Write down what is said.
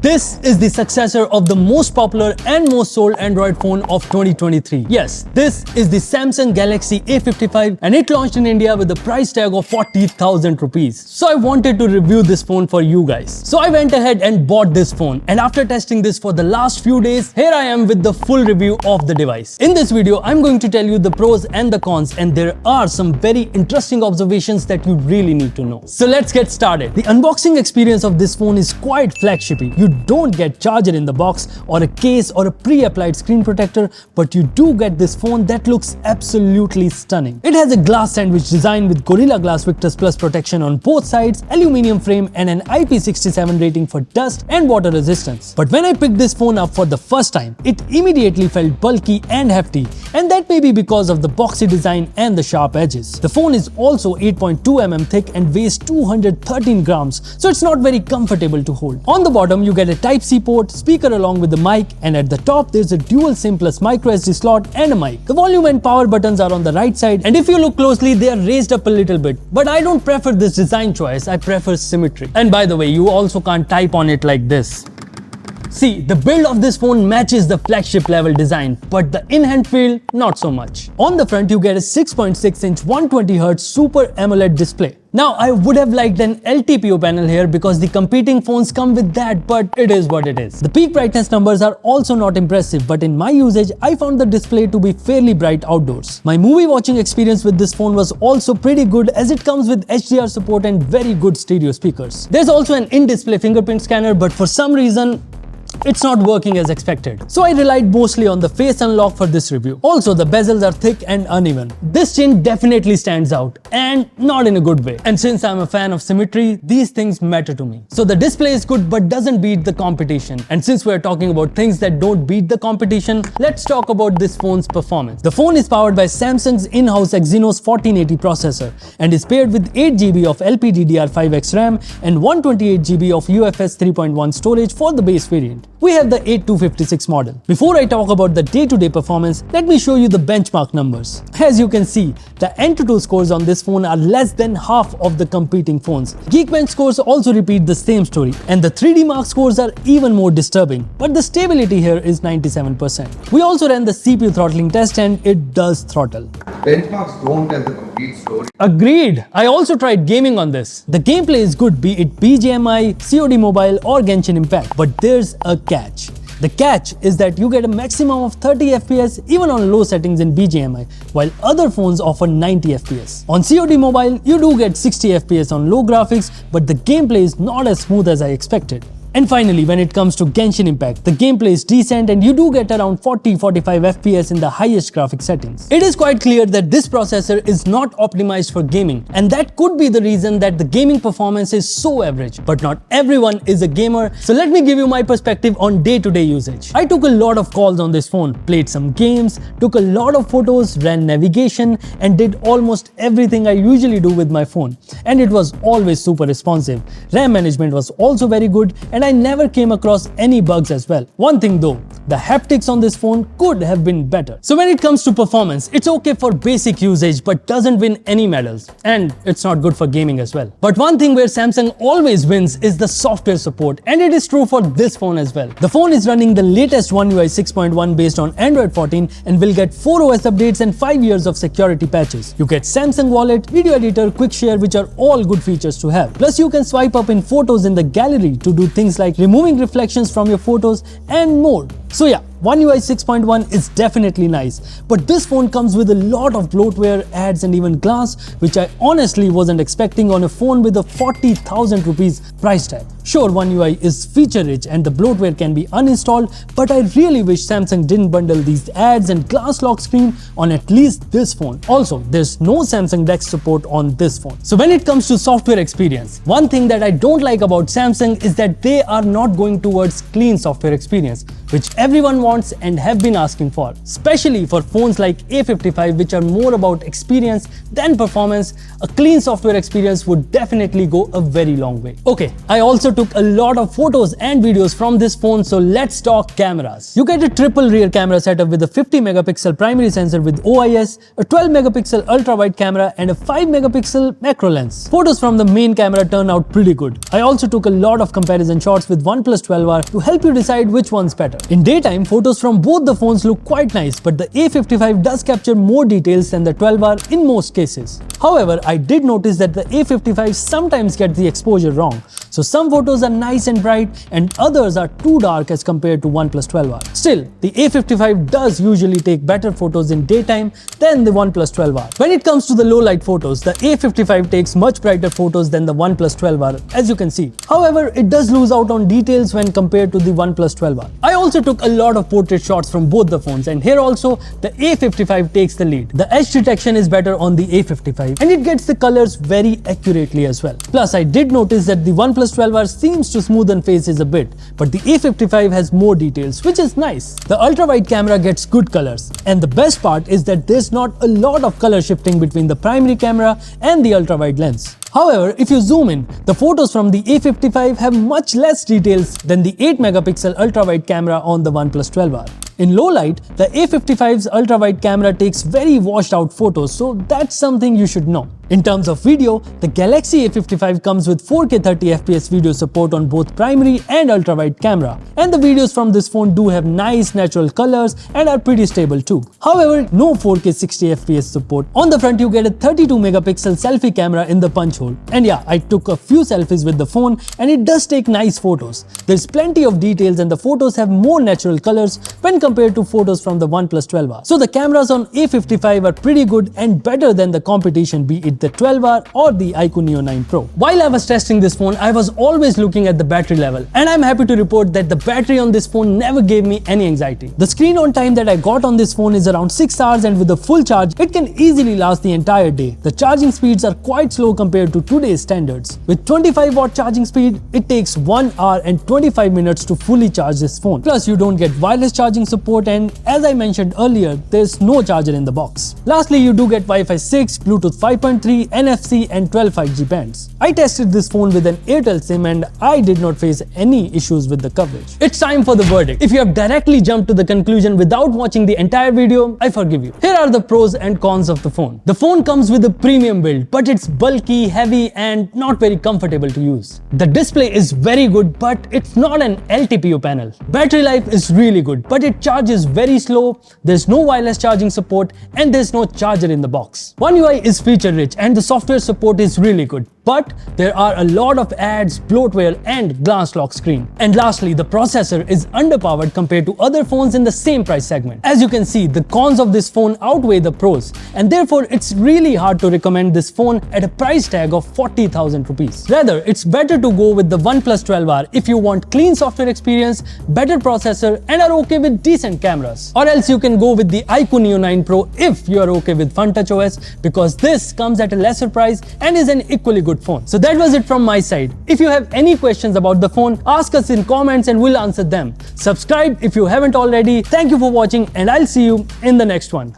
This is the successor of the most popular and most sold Android phone of 2023. Yes, this is the Samsung Galaxy A55 and it launched in India with a price tag of 40,000 rupees. So I wanted to review this phone for you guys. So I went ahead and bought this phone, and after testing this for the last few days, here I am with the full review of the device. In this video, I'm going to tell you the pros and the cons, and there are some very interesting observations that you really need to know. So let's get started. The unboxing experience of this phone is quite flagshipy. You don't get charger in the box or a case or a pre-applied screen protector, but you do get this phone that looks absolutely stunning. It has a glass sandwich design with Gorilla Glass Victus Plus protection on both sides, aluminum frame and an IP67 rating for dust and water resistance. But when I picked this phone up for the first time, it immediately felt bulky and hefty, and that may be because of the boxy design and the sharp edges. The phone is also 8.2 mm thick and weighs 213 grams, so it's not very comfortable to hold. On the bottom, you get a Type-C port, speaker along with the mic, and at the top there's a dual SIM plus microSD slot and a mic. The volume and power buttons are on the right side, and if you look closely, they are raised up a little bit. But I don't prefer this design choice, I prefer symmetry. And by the way, you also can't type on it like this. See, the build of this phone matches the flagship level design, but the in-hand feel, not so much. On the front, you get a 6.6-inch 120Hz Super AMOLED display. Now, I would have liked an LTPO panel here because the competing phones come with that, but it is what it is. The peak brightness numbers are also not impressive, but in my usage, I found the display to be fairly bright outdoors. My movie watching experience with this phone was also pretty good as it comes with HDR support and very good stereo speakers. There's also an in-display fingerprint scanner, but for some reason, it's not working as expected. So I relied mostly on the face unlock for this review. Also, the bezels are thick and uneven. This chin definitely stands out, and not in a good way. And since I'm a fan of symmetry, these things matter to me. So the display is good but doesn't beat the competition. And since we're talking about things that don't beat the competition, let's talk about this phone's performance. The phone is powered by Samsung's in-house Exynos 1480 processor and is paired with 8GB of LPDDR5X RAM and 128GB of UFS 3.1 storage for the base variant. We have the 8256 model. Before I talk about the day-to-day performance, let me show you the benchmark numbers. As you can see, the Antutu scores on this phone are less than half of the competing phones. Geekbench scores also repeat the same story, and the 3D Mark scores are even more disturbing, but the stability here is 97%. We also ran the CPU throttling test and it does throttle. Benchmarks don't tell the complete story. Agreed. I also tried gaming on this. The gameplay is good, be it BGMI, COD Mobile or Genshin Impact, but there's a catch. The catch is that you get a maximum of 30 FPS even on low settings in BGMI, while other phones offer 90 FPS. On COD Mobile, you do get 60 FPS on low graphics, but the gameplay is not as smooth as I expected. And finally, when it comes to Genshin Impact, the gameplay is decent and you do get around 40-45 FPS in the highest graphic settings. It is quite clear that this processor is not optimized for gaming, and that could be the reason that the gaming performance is so average. But not everyone is a gamer, so let me give you my perspective on day-to-day usage. I took a lot of calls on this phone, played some games, took a lot of photos, ran navigation, and did almost everything I usually do with my phone. And it was always super responsive. RAM management was also very good, and I never came across any bugs as well. One thing though, the haptics on this phone could have been better. So when it comes to performance, it's okay for basic usage but doesn't win any medals, and it's not good for gaming as well. But one thing where Samsung always wins is the software support, and it is true for this phone as well. The phone is running the latest One UI 6.1 based on Android 14 and will get 4 OS updates and 5 years of security patches. You get Samsung Wallet, Video Editor, Quick Share, which are all good features to have. Plus you can swipe up in photos in the gallery to do things like removing reflections from your photos and more. So yeah, One UI 6.1 is definitely nice, but this phone comes with a lot of bloatware, ads and even glass, which I honestly wasn't expecting on a phone with a 40,000 rupees price tag. Sure, One UI is feature rich and the bloatware can be uninstalled, but I really wish Samsung didn't bundle these ads and glass lock screen on at least this phone. Also, there's no Samsung DeX support on this phone. So when it comes to software experience, one thing that I don't like about Samsung is that they are not going towards clean software experience, which everyone wants and have been asking for. Especially for phones like A55, which are more about experience than performance, a clean software experience would definitely go a very long way. Okay, I also took a lot of photos and videos from this phone, so let's talk cameras. You get a triple rear camera setup with a 50 megapixel primary sensor with OIS, a 12 megapixel ultra-wide camera and a 5 megapixel macro lens. Photos from the main camera turn out pretty good. I also took a lot of comparison shots with OnePlus 12R to help you decide which one's better. In daytime, photos from both the phones look quite nice, but the A55 does capture more details than the 12R in most cases. However, I did notice that the A55 sometimes gets the exposure wrong. So some photos are nice and bright and others are too dark as compared to OnePlus 12R. Still, the A55 does usually take better photos in daytime than the OnePlus 12R. When it comes to the low light photos, the A55 takes much brighter photos than the OnePlus 12R, as you can see. However, it does lose out on details when compared to the OnePlus 12R. I also took a lot of portrait shots from both the phones, and here also the A55 takes the lead. The edge detection is better on the A55 and it gets the colors very accurately as well. Plus, I did notice that the OnePlus 12R seems to smoothen faces a bit, but the A55 has more details, which is nice. The ultra-wide camera gets good colors, and the best part is that there's not a lot of color shifting between the primary camera and the ultra-wide lens. However, if you zoom in, the photos from the A55 have much less details than the 8 megapixel ultra-wide camera on the OnePlus 12R. In low light, the A55's ultra-wide camera takes very washed out photos, so that's something you should know. In terms of video, the Galaxy A55 comes with 4K 30fps video support on both primary and ultra-wide camera, and the videos from this phone do have nice natural colors and are pretty stable too. However, no 4K 60fps support. On the front, you get a 32 megapixel selfie camera in the punch hole. And yeah, I took a few selfies with the phone and it does take nice photos. There's plenty of details and the photos have more natural colors when compared to photos from the OnePlus 12R. So the cameras on A55 are pretty good and better than the competition, be it the 12R or the iQOO Neo 9 Pro. While I was testing this phone, I was always looking at the battery level, and I'm happy to report that the battery on this phone never gave me any anxiety. The screen on time that I got on this phone is around 6 hours, and with a full charge, it can easily last the entire day. The charging speeds are quite slow compared to today's standards. With 25-watt charging speed, it takes 1 hour and 25 minutes to fully charge this phone. Plus, you don't get wireless charging support, and as I mentioned earlier, there's no charger in the box. Lastly, you do get Wi-Fi 6, Bluetooth 5.3, NFC and 12 5G bands. I tested this phone with an Airtel SIM and I did not face any issues with the coverage. It's time for the verdict. If you have directly jumped to the conclusion without watching the entire video, I forgive you. Here are the pros and cons of the phone. The phone comes with a premium build, but it's bulky, heavy and not very comfortable to use. The display is very good, but it's not an LTPO panel. Battery life is really good, but it charges very slow, there's no wireless charging support and there's no charger in the box. One UI is feature rich and the software support is really good. But there are a lot of ads, bloatware and glass lock screen. And lastly, the processor is underpowered compared to other phones in the same price segment. As you can see, the cons of this phone outweigh the pros, and therefore it's really hard to recommend this phone at a price tag of 40,000 rupees. Rather, it's better to go with the OnePlus 12R if you want clean software experience, better processor and are okay with decent cameras. Or else you can go with the iQOO Neo 9 Pro if you are okay with FunTouch OS, because this comes at a lesser price and is an equally good phone. So that was it from my side. If you have any questions about the phone, ask us in comments and we'll answer them. Subscribe if you haven't already. Thank you for watching and I'll see you in the next one.